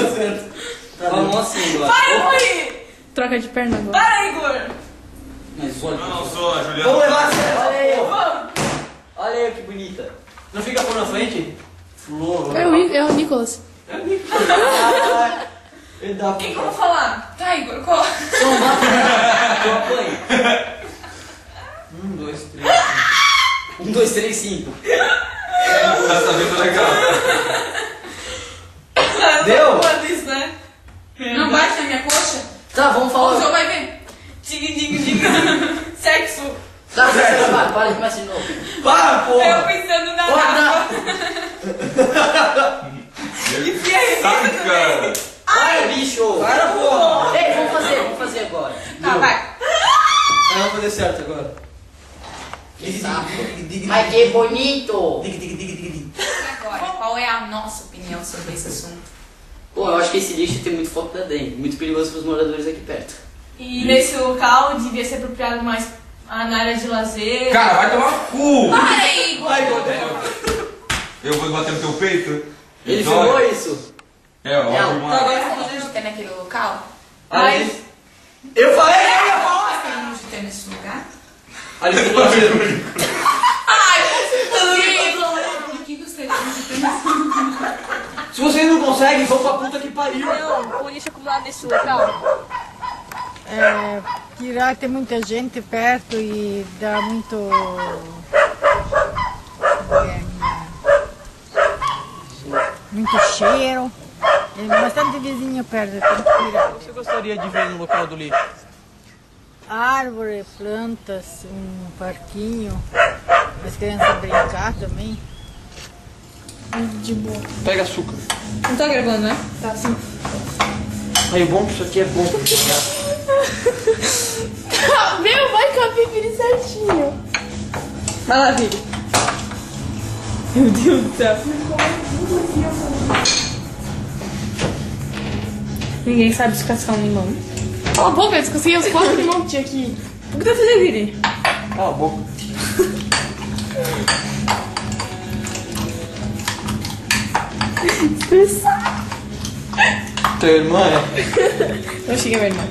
deu certo. Vamos assim agora. Para, Rui! Troca de perna agora. Para, Igor! Mas olha. Não sou a Juliana. Vamos levar a sério. Olha aí. Vamos! Olha aí que bonita. Não fica por na frente? Flor. É o Nicolas. Ele dá Quem que eu vou falar? Tá, Igor, qual? Só um bate eu apanho. 1, 2, 3, 5. 1, 2, 3, 5. Essa vez foi legal. Deu? Quando isso, né? Não bate na minha coxa? Tá, vamos O falar. João vai ver. Dig, dig, dig. Sexo. Tá, para e começa de novo. Para, porra! Eu pensando na água. Que fia Saca! Ai, bicho! Para, porra! Ei, vamos fazer agora. Tá, vai. Aí vamos fazer certo agora. Que saco. Ai, que bonito! Agora, qual é a nossa opinião sobre esse assunto? Pô, eu acho que esse lixo tem muito foco da dengue. Muito perigoso para os moradores aqui perto. E nesse local devia ser apropriado mais na área de lazer. Cara, vai tomar cu! Para aí, Igor! Eu vou bater no teu peito? Ele Dói. filmou isso? É, óbvio, Então mano. agora você pode ter naquele local? Mas... Eu falei que eu ia falar! Gostaríamos de ter nesse lugar? Ali tem parceiro. Ai, por que gostaríamos de ter nesse lugar? Se vocês não conseguem, vão pra puta que pariu. Não, o lixo acumulado nesse local. Que lá tem muita gente perto e dá muito muito cheiro. Tem bastante vizinho perto, tem que tirar. O que você gostaria de ver no local do lixo? Árvore, plantas, um parquinho, as crianças brincar também. De boa. Pega açúcar. Não tá gravando, né? Tá sim. Aí o bom que isso aqui é bom. Meu, vai caber Vini certinho. Vai lá, Vini. Meu Deus do céu. Ninguém sabe descascar um limão. Cala a boca, eu descasquei os 4 limões que tinha aqui. O que tá fazendo, Vini? Cala a boca. Estressado. Teu irmão é? Eu cheguei, meu irmão.